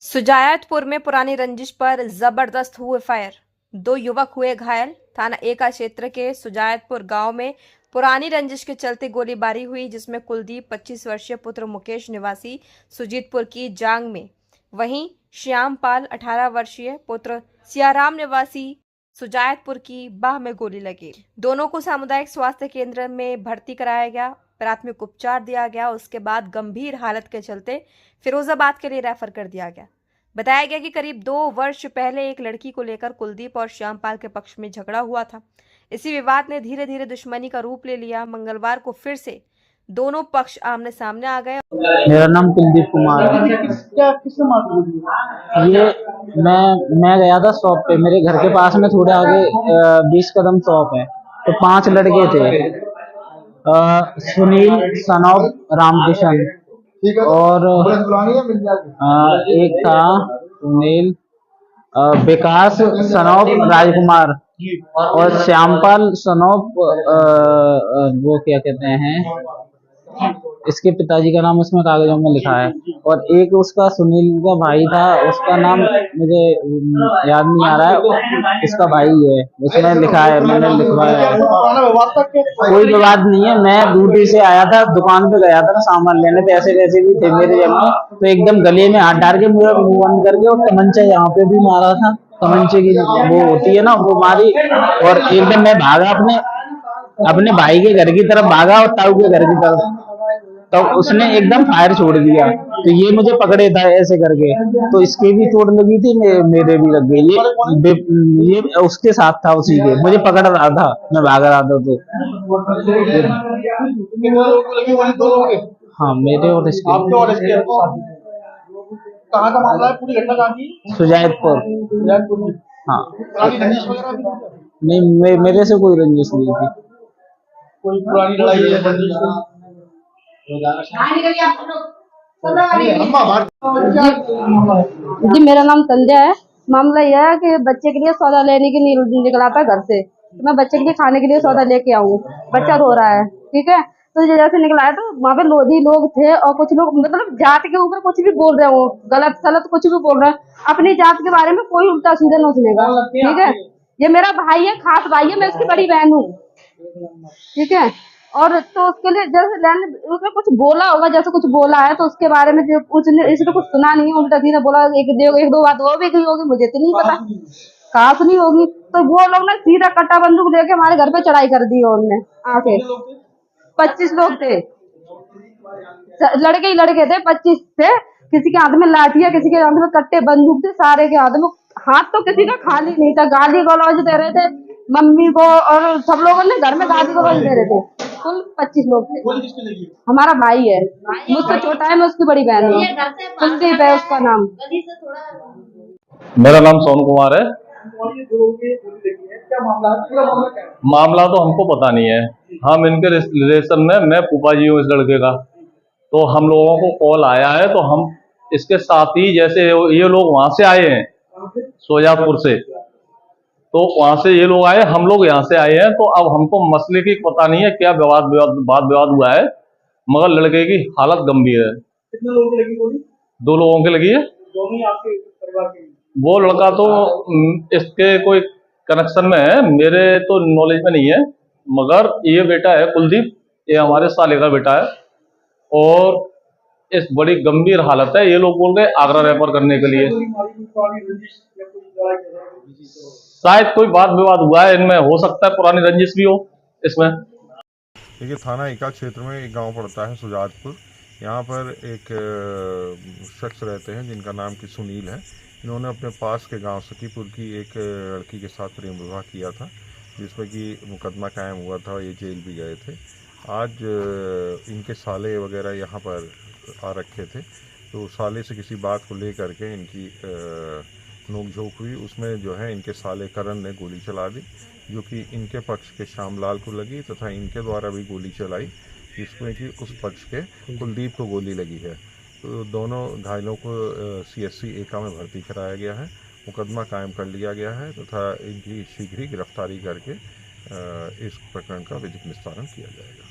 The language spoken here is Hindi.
सुजायतपुर में पुरानी रंजिश पर जबरदस्त हुए फायर। 2 युवक हुए घायल। थाना एका क्षेत्र के सुजायतपुर गांव में पुरानी रंजिश के चलते गोलीबारी हुई, जिसमें कुलदीप 25 वर्षीय पुत्र मुकेश निवासी सुजीतपुर की जांग में, वहीं श्यामपाल 18 वर्षीय पुत्र सियाराम निवासी सुजायतपुर की बाह में गोली लगी। दोनों को सामुदायिक स्वास्थ्य केंद्र में भर्ती कराया गया, प्राथमिक उपचार दिया गया। उसके बाद गंभीर हालत के चलते फिरोजाबाद के लिए रेफर कर दिया गया। बताया गया कि करीब 2 वर्ष पहले एक लड़की को लेकर कुलदीप और श्यामपाल के पक्ष में झगड़ा हुआ था। इसी विवाद ने धीरे धीरे दुश्मनी का रूप ले लिया। मंगलवार को फिर से दोनों पक्ष आमने सामने आ गए। मेरा नाम कुलदीप कुमार है। ये मैं गया था शॉप पे, मेरे घर के पास में थोड़े आगे 20 कदम शॉप है। तो 5 लड़के थे, सुनील सनौब रामकिशन और एक था सुनील विकास सनौब राजकुमार और श्यामपाल सनौब वो क्या कहते हैं, इसके पिताजी का नाम उसमें कागजों में लिखा है। और एक उसका सुनील का भाई था, उसका नाम मुझे याद नहीं आ रहा है, उसका भाई है, उसमें लिखा है, मैंने लिखवाया है। कोई विवाद नहीं है। मैं ड्यूटी से आया था, दुकान पे गया था सामान लेने, पैसे वैसे भी थे मेरे जेब में, तो एकदम गले में हाथ डाल के मुझे मुंह बंद करके और तमंचा यहाँ पे भी मारा था, तमंचे की वो होती है ना, वो मारी। और एकदम मैं भागा अपने भाई के घर की तरफ भागा और ताऊ के घर की तरफ, तो उसने एकदम फायर छोड़ दिया। तो ये मुझे पकड़े था ऐसे करके, तो इसके भी चोट लगी थी, मेरे भी लग गई। ये उसके साथ था, उसी के मुझे पकड़ रहा था, मैं भाग रहा था। तो हाँ, मेरे और इसके। कहाँ का मामला है? पूरी घटना कहाँ की? सुजायतपुर। हाँ, नहीं, मेरे से कोई रंजिश नहीं थी। कोई पुरानी लड़ाई है? जी, मेरा नाम संध्या है। मामला यह है कि बच्चे के लिए सौदा लेने के लिए निकला था घर से, तो मैं बच्चे के लिए खाने के लिए सौदा लेके आऊँ। बच्चा रो रहा है, ठीक है। तो जैसे निकला है तो वहाँ पे लोधी लोग थे और कुछ लोग मतलब जात के ऊपर कुछ भी बोल रहे हो, गलत सलत कुछ भी बोल रहे हैं। अपनी जात के बारे में कोई उल्टा सीधा न सुनेगा, ठीक है। ये मेरा भाई है, खास भाई है, मैं उसकी बड़ी बहन हूँ, ठीक है। और तो उसके लिए जैसे उसने कुछ बोला होगा, जैसे कुछ बोला है तो उसके बारे में उसने इसने कुछ सुना नहीं है, उल्टा सीधा बोला। एक दो बात वो भी गई होगी, मुझे तो नहीं पता कहाँ सुनी होगी। तो वो लोग ना सीधा कट्टा बंदूक लेके हमारे घर पे चढ़ाई कर दी उनने आके। 25 लोग थे, लड़के ही लड़के थे, 25 थे। किसी के हाथ में लाठी है, किसी के हाथ में कट्टे बंदूक थे, सारे के हाथ में। हाथ तो किसी का खाली नहीं था, गाली गलौज दे रहे थे मम्मी को, और सब लोगों ने घर में गाली गलौज दे रहे थे। कुल 25 लोग थे। हमारा भाई है, मुझसे छोटा है, मैं उसकी बड़ी बहन हूँ। कुलदीप है उसका नाम। मेरा नाम सोनू कुमार है। मामला तो हमको पता नहीं है। हम इनके रिलेशन में, मैं फूफा जी हूँ इस लड़के का, तो हम लोगों को कॉल आया है, तो हम इसके साथ ही, जैसे ये लोग वहां से आए हैं सोजापुर से, तो वहां से ये लोग आए, हम लोग यहाँ से आए हैं। तो अब हमको मसले की पता नहीं है क्या वाद विवाद हुआ है, मगर लड़के की हालत गंभीर है। कितने लोगों की लगी गोली? 2 लोगों की लगी है। दोनों ही आपके परिवार के? वो लड़का तो इसके कोई कनेक्शन में है, मेरे तो नॉलेज में नहीं है, मगर ये बेटा है कुलदीप, ये हमारे साले का बेटा है। और इस बड़ी गंभीर हालत है। ये लोग बोल गए आगरा रेफर करने के लिए। शायद कोई वाद विवाद हुआ है इनमें, हो सकता है पुरानी रंजिश भी हो इसमें। देखिए, थाना एका क्षेत्र में एक गांव पड़ता है सुजातपुर। यहाँ पर एक शख्स रहते हैं जिनका नाम कि सुनील है। इन्होंने अपने पास के गांव सखीपुर की एक लड़की के साथ प्रेम विवाह किया था, जिसमें कि मुकदमा कायम हुआ था, ये जेल भी गए थे। आज इनके साले वगैरह यहाँ पर आ रखे थे, तो साले से किसी बात को लेकर के इनकी नोकझोंक हुई। उसमें जो है इनके साले करण ने गोली चला दी, जो कि इनके पक्ष के श्यामलाल को लगी, तथा इनके द्वारा भी गोली चलाई, जिसमें कि उस पक्ष के कुलदीप को गोली लगी है। तो दोनों घायलों को CSC एका में भर्ती कराया गया है, मुकदमा कायम कर लिया गया है, तथा इनकी शीघ्र ही गिरफ्तारी करके इस प्रकरण का विधिक निस्तारण किया जाएगा।